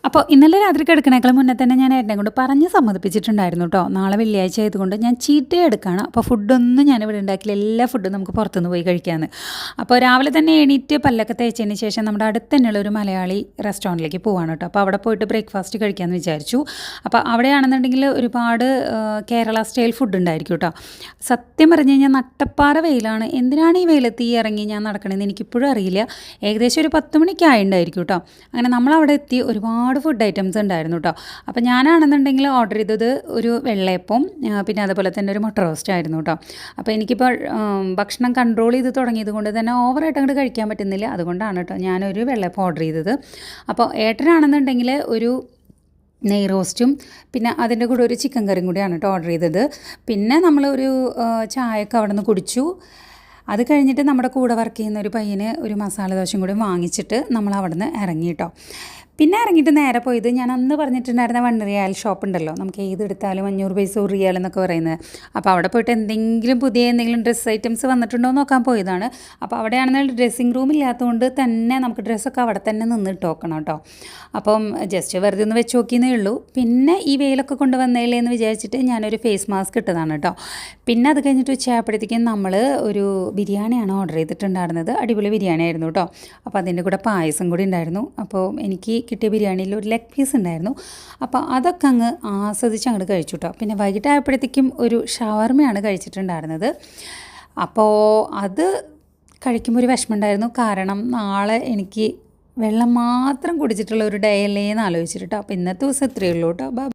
അപ്പോൾ ഇന്നലെ രാത്രി കിടക്കണേക്കാൾ മുന്നേ തന്നെ ഞാൻ ഏട്ടനെ കൊണ്ട് പറഞ്ഞ് സമ്മതിപ്പിച്ചിട്ടുണ്ടായിരുന്നു കേട്ടോ. നാളെ വെള്ളിയാഴ്ച ആയതുകൊണ്ട് ഞാൻ ചീറ്റ് ഡേ എടുക്കുകയാണ്. അപ്പോൾ ഫുഡൊന്നും ഞാനിവിടെ ഉണ്ടാക്കില്ല, എല്ലാ ഫുഡും നമുക്ക് പുറത്തുനിന്ന് പോയി കഴിക്കാമെന്ന്. അപ്പോൾ രാവിലെ തന്നെ എണീറ്റ് പല്ലൊക്കെ തേച്ചതിന് ശേഷം നമ്മുടെ അടുത്ത് തന്നെയുള്ള ഒരു മലയാളി റെസ്റ്റോറൻറ്റിലേക്ക് പോവാണ് കേട്ടോ. അപ്പോൾ അവിടെ പോയിട്ട് ബ്രേക്ക്ഫാസ്റ്റ് കഴിക്കാമെന്ന് വിചാരിച്ചു. അപ്പോൾ അവിടെയാണെന്നുണ്ടെങ്കിൽ ഒരുപാട് കേരള സ്റ്റൈൽ ഫുഡ് ഉണ്ടായിരിക്കും കേട്ടോ. സത്യം പറഞ്ഞു കഴിഞ്ഞാൽ നട്ടപ്പാറ വെയിലാണ്. എന്തിനാണ് ഈ വെയിലത്ത് ഈ ഇറങ്ങി ഞാൻ നടക്കണമെന്ന് എനിക്കിപ്പോഴും അറിയില്ല. ഏകദേശം ഒരു 10 മണിക്ക് ആയിട്ടുണ്ടായിരിക്കും കേട്ടോ. അങ്ങനെ നമ്മളവിടെ എത്തി ഒരുപാട് ഫുഡ് ഐറ്റംസ് ഉണ്ടായിരുന്നു കേട്ടോ. അപ്പോൾ ഞാനാണെന്നുണ്ടെങ്കിൽ ഓർഡർ ചെയ്തത് ഒരു വെള്ളയപ്പം, പിന്നെ അതുപോലെ തന്നെ ഒരു മുട്ട റോസ്റ്റ് ആയിരുന്നു കേട്ടോ. അപ്പോൾ എനിക്കിപ്പോൾ ഭക്ഷണം കൺട്രോൾ ചെയ്ത് തുടങ്ങിയത് കൊണ്ട് തന്നെ ഓവറായിട്ട് അങ്ങോട്ട് കഴിക്കാൻ പറ്റുന്നില്ല. അതുകൊണ്ടാണ് കേട്ടോ ഞാനൊരു വെള്ളയപ്പം ഓർഡർ ചെയ്തത്. അപ്പോൾ ഏട്ടനാണെന്നുണ്ടെങ്കിൽ ഒരു നെയ് റോസ്റ്റും പിന്നെ അതിൻ്റെ കൂടെ ഒരു ചിക്കൻ കറിയും കൂടിയാണ് കേട്ടോ ഓർഡർ ചെയ്തത്. പിന്നെ നമ്മളൊരു ചായയൊക്കെ അവിടെ നിന്ന് കുടിച്ചു. അത് കഴിഞ്ഞിട്ട് നമ്മുടെ കൂടെ വർക്ക് ചെയ്യുന്ന ഒരു പയ്യന് ഒരു മസാല ദോശയും കൂടി വാങ്ങിച്ചിട്ട് നമ്മൾ അവിടെ നിന്ന് ഇറങ്ങി കേട്ടോ. പിന്നെ ഇറങ്ങിയിട്ട് നേരെ പോയത് ഞാൻ അന്ന് പറഞ്ഞിട്ടുണ്ടായിരുന്ന 1 റിയാൽ ഷോപ്പ് ഉണ്ടല്ലോ, നമുക്ക് ഏതെടുത്താലും 500 പൈസ 1 റിയാൽ എന്നൊക്കെ പറയുന്നത്. അപ്പോൾ അവിടെ പോയിട്ട് എന്തെങ്കിലും ഡ്രസ്സ് ഐറ്റംസ് വന്നിട്ടുണ്ടോ എന്ന് നോക്കാൻ പോയതാണ്. അപ്പോൾ അവിടെയാണെന്നാൽ ഡ്രസ്സിങ് റൂം ഇല്ലാത്തതുകൊണ്ട് തന്നെ നമുക്ക് ഡ്രസ്സൊക്കെ അവിടെ തന്നെ നിന്നിട്ട് നോക്കണം കേട്ടോ. അപ്പം ജസ്റ്റ് വെറുതെ ഒന്ന് വെച്ച് നോക്കിയെന്നേ ഉള്ളൂ. പിന്നെ ഈ വെയിലൊക്കെ കൊണ്ടുവന്നേലേ എന്ന് വിചാരിച്ചിട്ട് ഞാനൊരു ഫേസ് മാസ്ക് ഇട്ടതാണ് കേട്ടോ. പിന്നെ അത് കഴിഞ്ഞിട്ട് ഉച്ചയായപ്പോഴത്തേക്കും നമ്മൾ ഒരു ബിരിയാണിയാണ് ഓർഡർ ചെയ്തിട്ടുണ്ടായിരുന്നത്. അടിപൊളി ബിരിയാണി ആയിരുന്നു കേട്ടോ. അപ്പോൾ അതിൻ്റെ കൂടെ പായസം കൂടി ഉണ്ടായിരുന്നു. അപ്പോൾ എനിക്ക് കിട്ടിയ ബിരിയാണിയിൽ ഒരു ലെഗ് പീസ് ഉണ്ടായിരുന്നു. അപ്പോൾ അതൊക്കെ അങ്ങ് ആസ്വദിച്ച് അങ്ങോട്ട് കഴിച്ചു കേട്ടോ. പിന്നെ വൈകിട്ടായപ്പോഴത്തേക്കും ഒരു ഷവർമയാണ് കഴിച്ചിട്ടുണ്ടായിരുന്നത്. അപ്പോൾ അത് കഴിക്കുമ്പോൾ ഒരു വിഷമമുണ്ടായിരുന്നു. കാരണം നാളെ എനിക്ക് വെള്ളം മാത്രം കുടിച്ചിട്ടുള്ള ഒരു ഡേ അല്ലേ എന്ന് ആലോചിച്ചിട്ട് കേട്ടോ. അപ്പോൾ ഇന്നത്തെ ദിവസം ഇത്രയേ ഉള്ളൂ കേട്ടോ.